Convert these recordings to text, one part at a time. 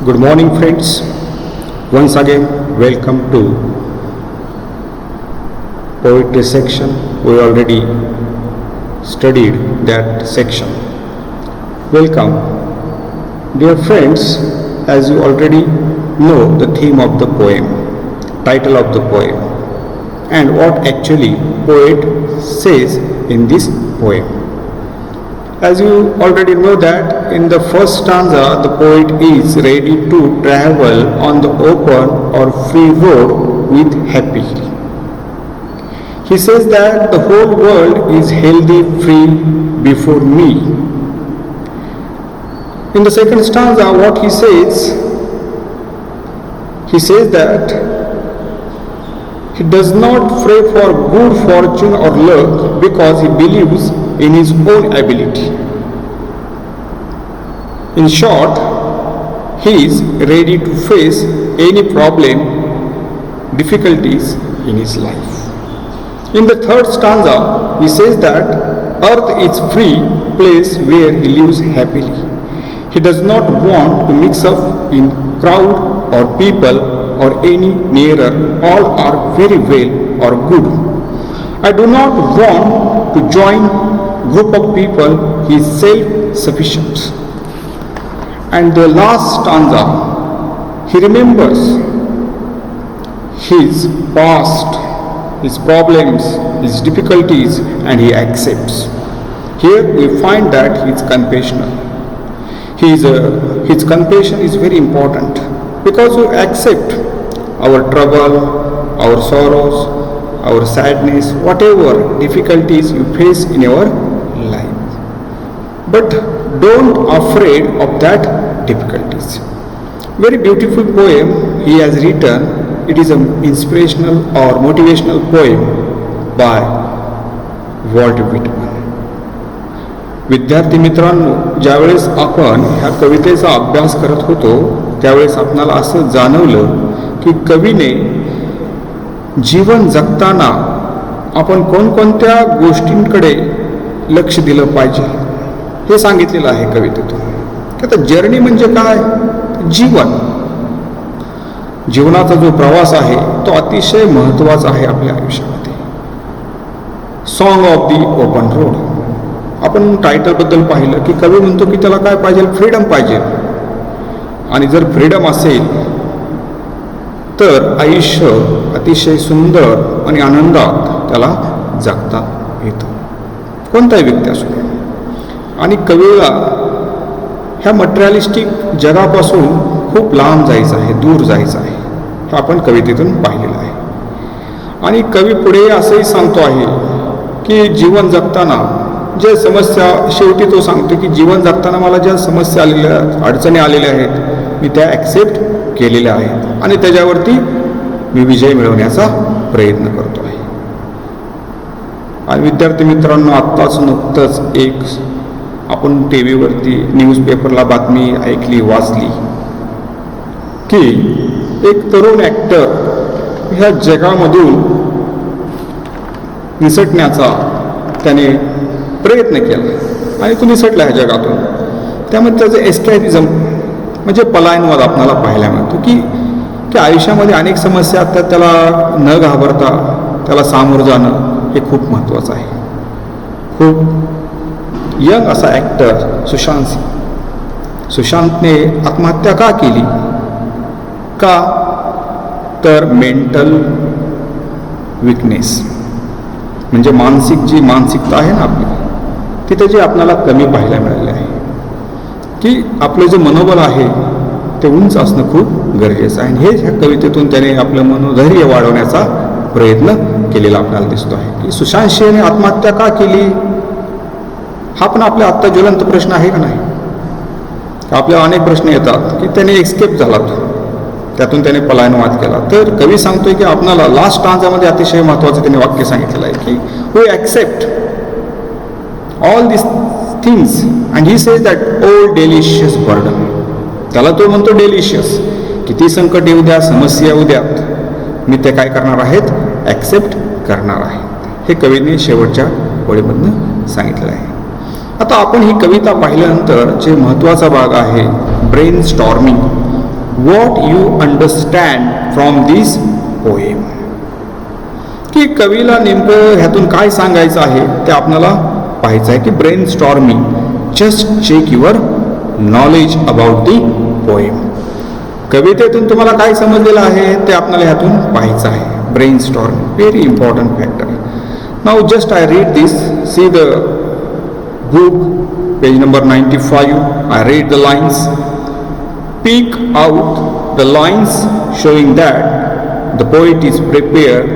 Good morning, friends. Once again, welcome to poetry section. We already studied that section. Welcome, dear friends. As you already know the theme of the poem, title of the poem, and what actually poet says in this poem. As you already know that in the first stanza, the poet is ready to travel on the open or free road with happy. He says that the whole world is healthy, free before me. In the second stanza, what he says that he does not pray for good fortune or luck because he believes in his own ability. In short, he is ready to face any problem, difficulties in his life. In the third stanza, he says that earth is free place where he lives happily. He does not want to mix up in crowd or people or any nearer. All are very well or good. I do not want to join group of people. He is self-sufficient. And the last stanza, he remembers his past, his problems, his difficulties, and he accepts. Here we find that he is compassionate. His compassion is very important because we accept our trouble, our sorrows, our sadness, whatever difficulties you face in your life. But don't afraid of that difficulties. Very beautiful poem he has written. It is an inspirational or motivational poem by Walt Whitman. विद्यार्थी मित्रांनो, ज्यावेळेस आपण ह्या कवितेचा अभ्यास करत होतो त्यावेळेस आपणाला असं जाणवलं की कवीने जीवन जगताना आपण कोणकोणत्या गोष्टींकडे लक्ष दिलं पाहिजे हे सांगितलेलं आहे कवितेतून. आता जर्नी म्हणजे काय? जीवन, जीवनाचा जो प्रवास आहे तो अतिशय महत्त्वाचा आहे आपल्या आयुष्यामध्ये. Song of the open road. आपण टायटलबद्दल पाहिलं की कवी म्हणतो की त्याला काय पाहिजे? फ्रीडम पाहिजे. आणि जर फ्रीडम असेल तर आयुष्य अतिशय सुंदर आणि आनंदात त्याला जगता येतं, कोणताही व्यक्ती असू दे. आणि कवीला ह्या मटेरियलिस्टिक जगापासून खूप लांब जायचं आहे, दूर जायचं आहे. हे आपण कवितेतून पाहिलेलं आहे. आणि कवी पुढे असंही सांगतो आहे की जीवन जगताना ज्या समस्या, शेवटी तो सांगतो की जीवन जगताना मला ज्या समस्या आलेल्या, अडचणी आलेल्या आहेत मी त्या ॲक्सेप्ट केलेल्या आहेत आणि त्याच्यावरती मी विजय मिळवण्याचा प्रयत्न करतो आहे. आणि विद्यार्थी मित्रांनो, आत्ताच नुकतंच एक आपण टी व्हीवरती न्यूजपेपरला बातमी ऐकली, वाचली की एक तरुण ॲक्टर ह्या जगामधून निसटण्याचा त्याने प्रयत्न केला आणि तो निसटला ह्या जगातून. त्यामध्ये त्याचं एस्कॅपिझम म्हणजे पलायनवाद आपल्याला पाहायला मिळतो की आयुष्यामध्ये अनेक समस्या असतात, त्याला न घाबरता त्याला सामोरं जाणं हे खूप महत्त्वाचं आहे. खूप यंग असा ॲक्टर सुशांत सिंग. सुशांतने आत्महत्या का केली? का तर मेंटल विकनेस म्हणजे मानसिकता आहे ना आपली, ती त्याची आपल्याला कमी पाहायला मिळाली आहे. की आपलं जे मनोबल आहे ते उंच असणं खूप गरजेचं आहे. आणि हे ह्या कवितेतून त्याने आपलं मनोधैर्य वाढवण्याचा प्रयत्न केलेला आपल्याला दिसतो आहे. की सुशांत सिंहने आत्महत्या का केली हा पण आपला आत्ता ज्वलंत प्रश्न आहे का नाही? आपल्याला अनेक प्रश्न येतात की त्याने एस्केप झाला, त्यातून त्याने पलायनवाद केला. तर कवी सांगतोय की आपल्याला लास्ट स्टांजामध्ये अतिशय महत्त्वाचं त्याने वाक्य सांगितलेलं आहे की we accept all this things and he says that O delicious burden. त्याला तो म्हणतो डेलिशियस, किती संकट येऊ द्या, समस्या येऊ द्यात, मी ते काय करणार आहेत? ॲक्सेप्ट करणार आहे. हे कवीने शेवटच्या ओळीमधनं सांगितलेलं आहे. आता आपण ही कविता पाहिल्यानंतर जे महत्त्वाचा भाग आहे brain storming what you understand from this poem. की कवीला नेमकं ह्यातून काय सांगायचं आहे ते आपल्याला पाहायचं आहे की brainstorming, just check your knowledge about the poem. कवितेतून तुम्हाला काय समजलेलं आहे ते आपल्याला ह्यातून पाहायचं आहे. Brainstorming, very important factor. Now just I read this, see the book, page number 95. I read the lines. Pick out the lines showing that the poet is prepared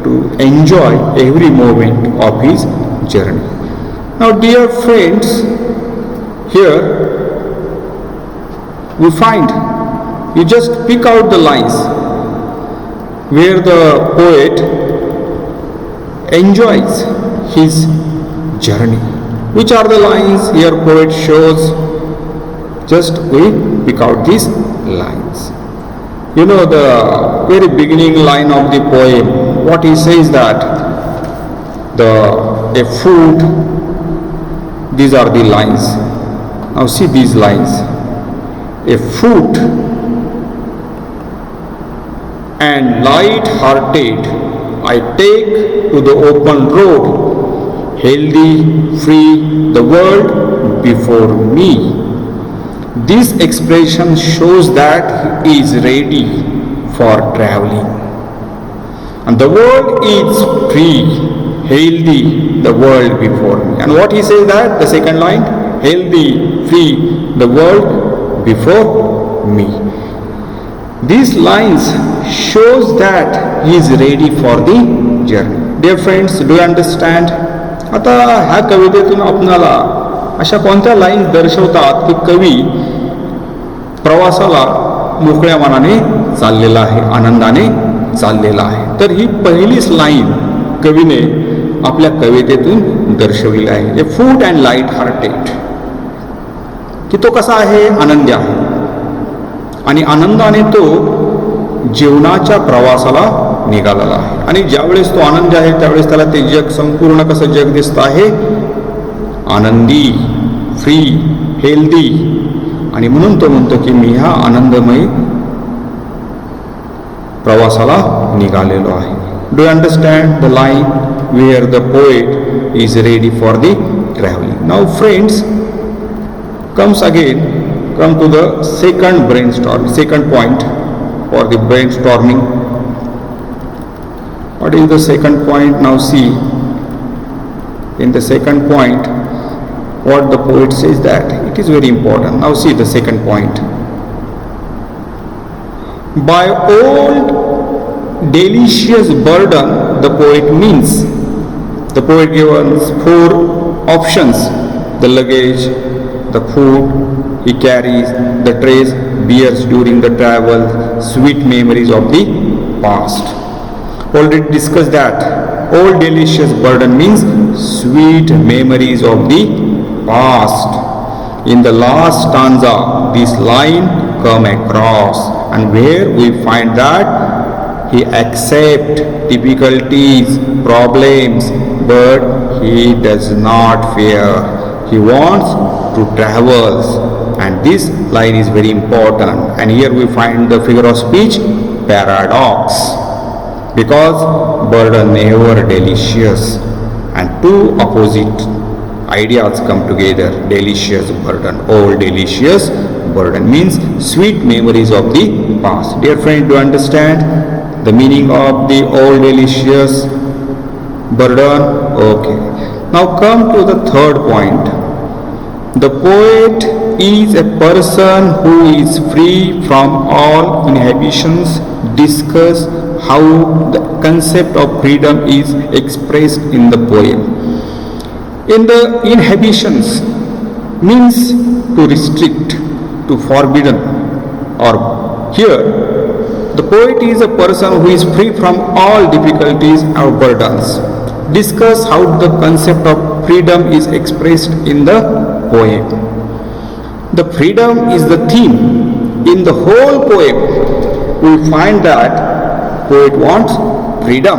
to enjoy every moment of his journey. Now, dear friends, here we find, you just pick out the lines where the poet enjoys his journey. Which are the lines here poet shows? Just we pick out these lines. You know the very beginning line of the poem, what he says that a food, these are the lines. Now see these lines. A foot and light-hearted I take to the open road, healthy, free, the world before me. This expression shows that he is ready for traveling. And the world is free, healthy, the world before me. And what he says that, the second line, healthy, free, the world before me. These lines shows that he is ready for the journey. Dear friends, do you understand? आता ह्या कवितेतून आपणाला अशा कोणत्या lines दर्शवतात की कवी प्रवासाला मोकळ्या मनाने चाललेला आहे, आनंदाने चाललेला आहे. तर ही पहिलीच लाईन कवीने आपल्या कवितेतून दर्शवलेली आहे. ए फूट अँड लाईट हार्टेड, की तो कसा आहे, आनंदी आहे आणि आनंदाने तो जीवनाच्या प्रवासाला निघालेला आहे. आणि ज्यावेळेस तो आनंदी आहे त्यावेळेस त्याला ते जग, संपूर्ण कसं जग दिसतं आहे, आनंदी, फ्री, हेल्दी. आणि म्हणून तो म्हणतो की मी ह्या आनंदमय प्रवासाला निघालेलो आहे. Do you understand the line where the poet is ready for the travelling. Now friends, comes again, come to the second point for the brainstorming. What is the second point? Now see, in the second point, what the poet says that it is very important. Now see the second point. By old delicious burden, the poet means, the poet gives 4 options: the luggage, the food he carries, the trays bears during the travel, sweet memories of the past. Already discussed that old delicious burden means sweet memories of the past. In the last stanza, this line come across, and where we find that he accepts difficulties, problems, but he does not fear. He wants to travel, and this line is very important. And here we find the figure of speech paradox, because burden never delicious, and two opposite ideas come together. Delicious burden, old delicious burden means sweet memories of the past. Dear friend, do you understand the meaning of the old delicious burden? Okay, now come to the third point. The poet is a person who is free from all inhibitions. Discuss how the concept of freedom is expressed in the poem. In the inhibitions means to restrict, to forbidden, or here the poet is a person who is free from all difficulties or burdens. Discuss how the concept of freedom is expressed in the poem. The freedom is the theme in the whole poem. We find that poet wants freedom.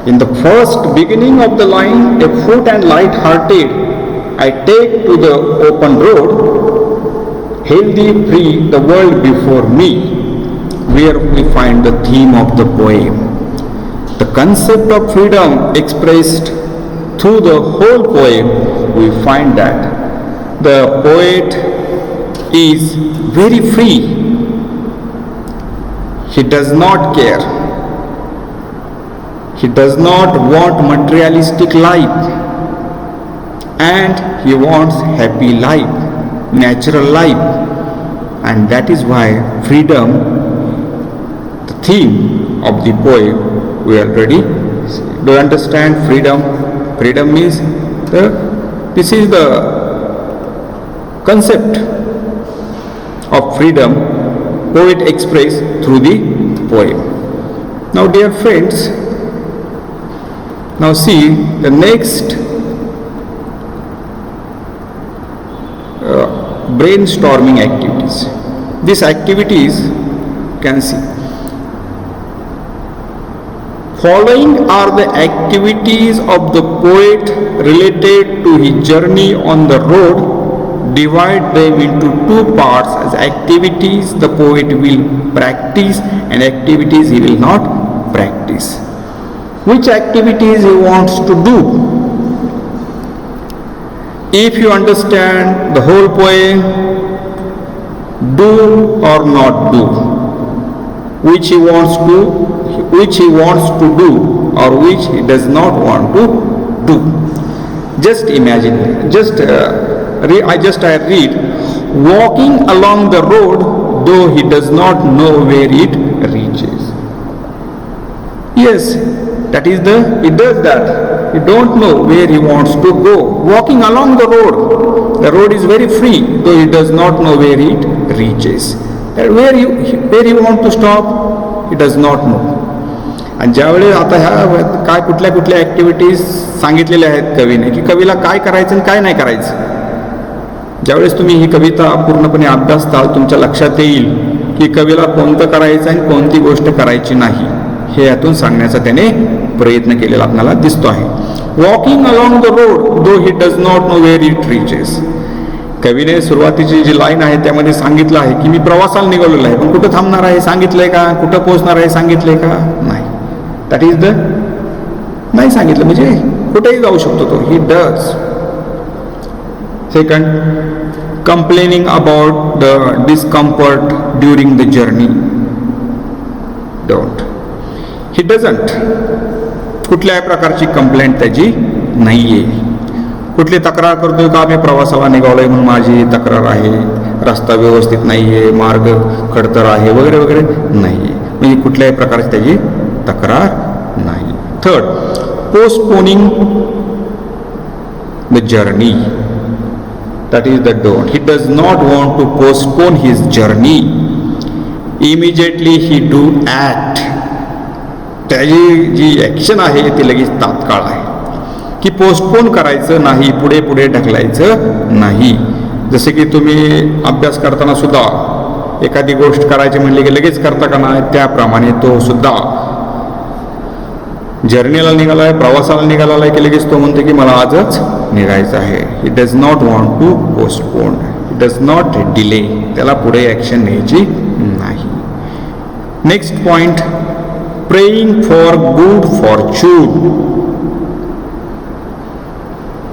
In the first beginning of the line, a foot and light-hearted I take to the open road, healthy, free, the world before me, where we find the theme of the poem. The concept of freedom expressed through the whole poem, we find that the poet is very free. He does not care. He does not want materialistic life, and he wants happy life, natural life, and that is why freedom, the theme of the poem, we already see. Do you understand freedom? Freedom means this is the concept of freedom poet expressed through the poem. Now dear friends, now see the next brainstorming activities. These activities can see. Following are the activities of the poet related to his journey on the road. Divide them into two parts as activities the poet will practice and activities he will not practice. Which activities he wants to do? If you understand the whole poem, do or not do, which he wants to do or which he does not want to do. Just imagine, I read, walking along the road though he does not know where it reaches. Yes, he does that. He don't know where he wants to go. Walking along the road is very free, though he does not know where it reaches. And where he want to stop, he does not know. आणि ज्यावेळी आता ह्या काय कुठल्या activities सांगितलेल्या आहेत कवीने, की कवीला काय करायचं आणि काय नाही करायचं. ज्यावेळेस तुम्ही ही कविता पूर्णपणे अभ्यासताल, तुमच्या लक्षात येईल की कवीला कोणतं करायचं आणि कोणती गोष्ट करायची नाही, हे यातून सांगण्याचा त्याने प्रयत्न केलेला आपल्याला दिसतो आहे. Walking along the road though he does not know where it reaches. कवीने सुरुवातीची जी लाईन आहे त्यामध्ये सांगितलं आहे की मी प्रवासाला निघालेलो आहे, पण कुठं थांबणार आहे सांगितलंय का, कुठं पोहोचणार आहे सांगितलंय का, नाही. दॅट इज नाही सांगितलं, म्हणजे कुठेही जाऊ शकतो तो. He does. Second, complaining about the discomfort during the journey. Don't. He doesn't. कुठल्याही प्रकारची कंप्लेंट त्याची नाहीये. कुठली तक्रार करतोय का, मी प्रवासाला निघालोय म्हणून माझी तक्रार आहे, रस्ता व्यवस्थित नाहीये, मार्ग खडतर आहे वगैरे वगैरे नाहीये, म्हणजे कुठल्याही प्रकारची त्याची तक्रार नाही. Third, postponing the journey. That is the don't. He does not want to postpone his journey. Immediately he do act. त्याची जी ॲक्शन आहे ती लगेच तात्काळ आहे, की पोस्टपोन करायचं नाही, पुढे पुढे ढकलायचं नाही. जसे की तुम्ही अभ्यास करताना सुद्धा एखादी गोष्ट करायची म्हणली की लगेच करता का नाही, त्याप्रमाणे तो सुद्धा जर्नीला निघाला आहे, प्रवासाला निघाला आहे की लगेच तो म्हणतो की मला आजच निघायचं आहे. He does not want to postpone. He does not delay. त्याला पुढे ॲक्शन न्यायची नाही. Next point, praying for good fortune.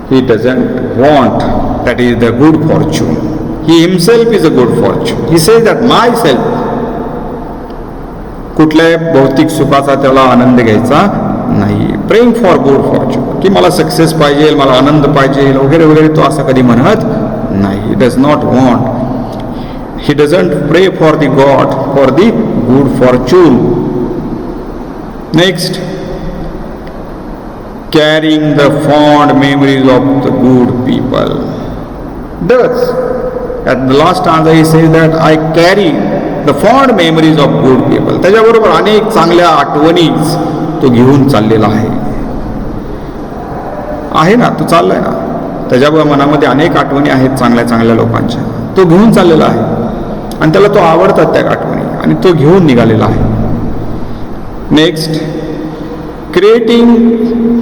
He doesn't want, that is the good fortune. He himself is a good fortune. He says that myself. कुठल्याही भौतिक सुखाचा त्याला आनंद घ्यायचा नाही. प्रेइंग फॉर गुड फॉर्च्यून, की मला सक्सेस पाहिजे, मला आनंद पाहिजे वगैरे वगैरे, तो असं कधी म्हणत नाही. He does not want. He doesn't pray for the God for the good fortune. Next, carrying the fond memories of the good people. Thus, at the last stanza he says that I carry the fond memories of good people. त्याच्याबरोबर अनेक चांगल्या आठवणीच तो घेऊन चाललेला आहे ना, तो चाललाय ना. त्याच्याबरोबर मनामध्ये अनेक आठवणी आहेत चांगल्या चांगल्या लोकांच्या, तो घेऊन चाललेला आहे आणि त्याला तो आवडतात त्या आठवणी आणि तो घेऊन निघालेला आहे. Next, creating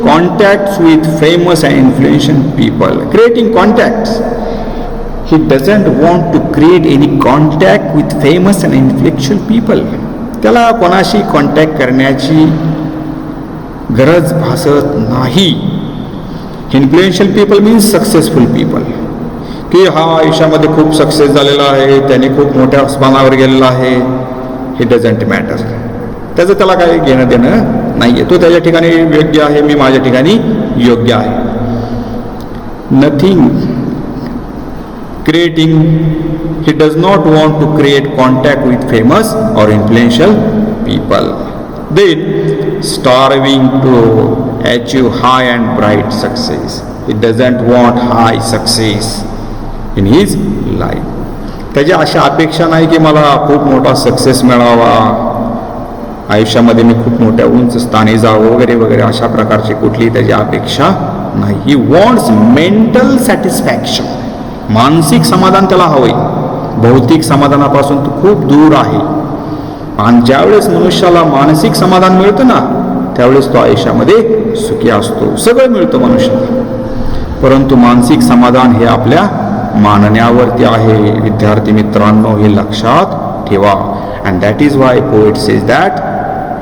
contacts with famous and influential people. Creating contacts. he doesn't want to create any contact with famous and influential people. त्याला कोणाशी कॉन्टॅक्ट करण्याची गरज भासत नाही. Influential people means successful people, की हा आयुष्यामध्ये खूप सक्सेस झालेला आहे, त्याने खूप मोठ्या स्थानावर गेलेला आहे. हे डझंट मॅटर. त्याचं त्याला काही घेणं देणं नाही आहे. तो त्याच्या ठिकाणी योग्य आहे, मी माझ्या ठिकाणी योग्य आहे. Nothing creating, he does not want to create contact with famous or influential people. Then starving to achieve high and bright success. He doesn't want high success in his life. त्याची अशा अपेक्षा नाही की मला खूप मोठा सक्सेस मिळावा, आयुष्यामध्ये मी खूप मोठ्या उंच स्थानी जावं वगैरे वगैरे, अशा प्रकारची कुठली त्याची अपेक्षा नाही. He wants mental satisfaction. मानसिक समाधान त्याला हवंय. भौतिक समाधानापासून तो खूप दूर आहे. आणि ज्यावेळेस मनुष्याला मानसिक समाधान मिळतं ना, त्यावेळेस तो आयुष्यामध्ये सुखी असतो. सगळं मिळतं मनुष्याला, परंतु मानसिक समाधान हे आपल्या मानण्यावरती आहे. विद्यार्थी मित्रांनो, हे लक्षात ठेवा. And that is why poet says that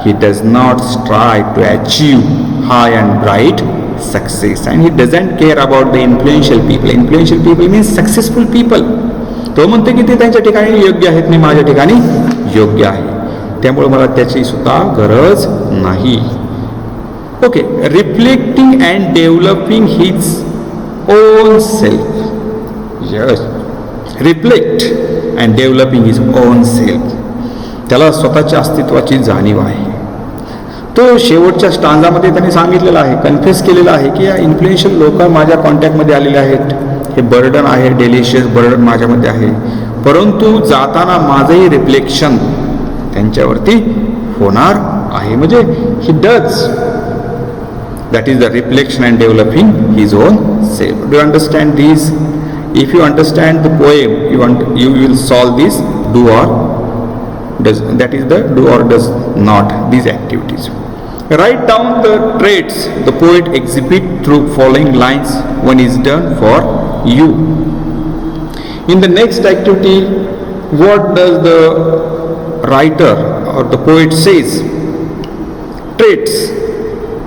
he does not strive to achieve high and bright success, and he doesn't care about the influential people. Influential people means successful people. तो म्हणतो की ते त्यांच्या ठिकाणी योग्य आहेत, मी माझ्या ठिकाणी योग्य आहे, त्यामुळे मला त्याची सुद्धा गरज नाही. Okay. Reflecting and developing his own self. Yes, reflect and developing his own self. त्याला स्वतःच्या अस्तित्वाची जाणीव आहे. तो शेवटच्या स्टांजामध्ये त्यांनी सांगितलेलं आहे, कन्फ्युज केलेलं आहे की या इन्फ्लुएन्शियल लोक माझ्या कॉन्टॅक्टमध्ये आलेले आहेत, हे बर्डन आहे, डेलिशियस बर्डन माझ्यामध्ये आहे, परंतु जाताना माझंही रिफ्लेक्शन त्यांच्यावरती होणार आहे. म्हणजे he does, that is the reflection and developing his own self. Do understand this? If you understand the poem, you will solve this do or does, that is the do or does not, these activities. Write down the traits the poet exhibit through following lines. One is done for you. In the next activity, what does the writer or the poet says? Traits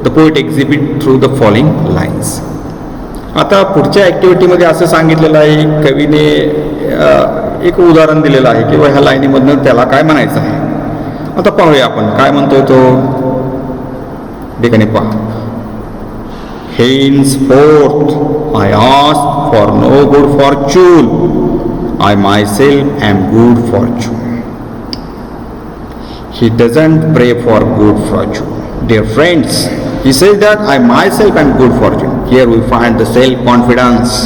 the poet exhibit through the following lines. आता पुढच्या ॲक्टिव्हिटीमध्ये असं सांगितलेलं आहे, कवीने एक उदाहरण दिलेलं आहे की ह्या लाईनीमधनं त्याला काय म्हणायचं आहे. आता पाहूया आपण काय म्हणतोय तो. ठिकाणी पहा. Henceforth I ask for no good fortune, I myself am good fortune. He doesn't pray for good fortune. Dear friends, he says that I myself am good fortune. Here we find the self-confidence.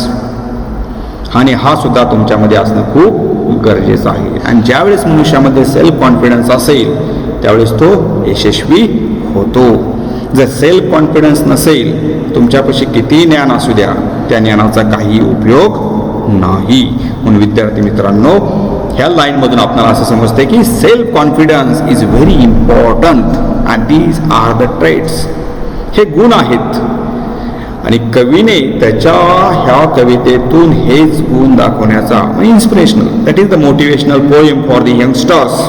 आणि हा सुद्धा तुमच्यामध्ये असणं खूप गरजेचं आहे. आणि ज्यावेळेस मनुष्यामध्ये सेल्फ कॉन्फिडन्स असेल त्यावेळेस तो यशस्वी होतो. जर सेल्फ कॉन्फिडन्स नसेल, तुमच्यापाशी किती ज्ञान असू द्या, त्या ज्ञानाचा काही उपयोग नाही. म्हणून विद्यार्थी मित्रांनो, ह्या लाईनमधून आपल्याला असं समजते की self confidence is very important and these are the traits. हे गुण आहेत. आणि कवीने त्याच्या ह्या कवितेतून हेच गुण दाखवण्याचा, inspirational, that is the motivational poem for the youngsters.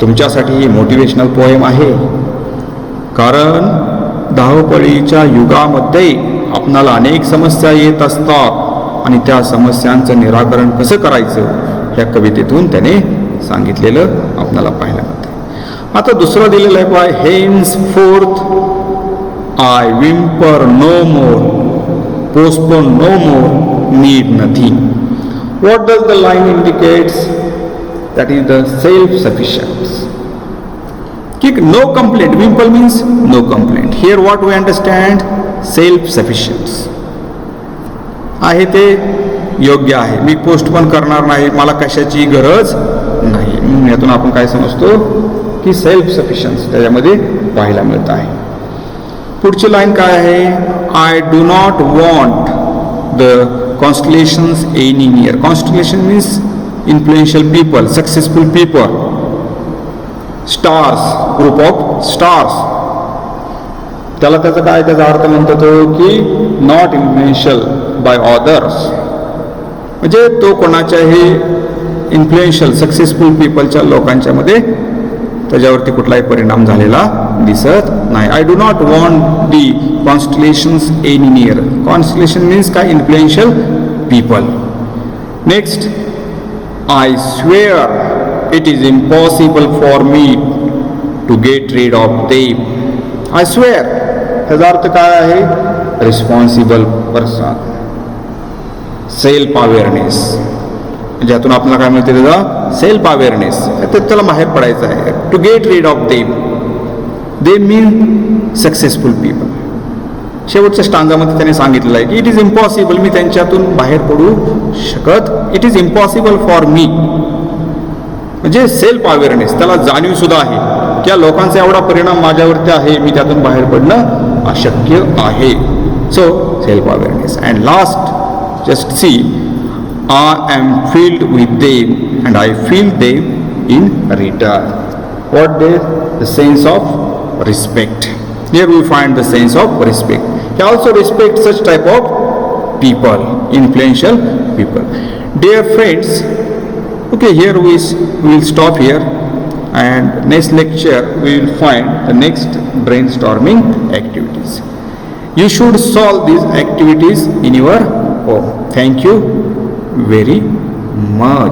तुमच्यासाठी ही मोटिवेशनल पोएम आहे. कारण धावपळीच्या युगामध्ये आपणाला अनेक समस्या येत असतात आणि त्या समस्यांचं निराकरण कसं करायचं ह्या कवितेतून त्याने सांगितलेलं आपल्याला पाहायला मिळतं. आता दुसरं दिलेलं आहे bye henceforth I whimper no more, postpone no more, need nothing. What does the line indicates? That is the self-sufficiency. No complaint. Whimper means no complaint. Here what we understand? Self-sufficiency. आहे ते योग्य आहे. मी postpone करणार नाही, मला कशाची गरज नाही. यातून आपण काय समजतो की सेल्फ सफिशियन्सी त्याच्यामध्ये पाहायला मिळत आहे. पुढची लाईन काय आहे? आय do not want the constellations any near. Constellation means influential people, successful people, stars, group of stars. त्याला त्याचा काय त्याचा अर्थ म्हणतो तो की नॉट इन्फ्लुएन्शियल बाय ऑदर्स. म्हणजे तो कोणाच्याही इन्फ्लुएन्शियल सक्सेसफुल पीपलच्या लोकांच्या मध्ये त्याच्यावरती कुठलाही परिणाम झालेला दिसत नाही. I do not want the constellations any near. Constellation means काय? Influential people. Next, I swear it is impossible for me to get rid of them. I swear ह्याचा अर्थ काय आहे? Responsible person, self awareness. ज्यातून आपल्याला काय मिळते? त्याचा सेल्फ अवेअरनेस. त्याला बाहेर पडायचं आहे. To get rid of them. They mean successful people. शेवटच्या स्टांजामध्ये त्याने सांगितलेलं आहे की इट इज इम्पॉसिबल, मी त्यांच्यातून बाहेर पडू शकत. It is impossible for me, म्हणजे सेल्फ अवेअरनेस. त्याला जाणीव सुद्धा आहे की या लोकांचा एवढा परिणाम माझ्यावरती आहे, मी त्यातून बाहेर पडणं अशक्य आहे. So self awareness. And last, just see, I am filled with them and I feel them in return. What is the sense of respect? Here we find the sense of respect. He also respects such type of people, influential people. Dear friends, okay, here we will stop here, and next lecture we will find the next brainstorming activities. You should solve these activities in your home. Thank you very much.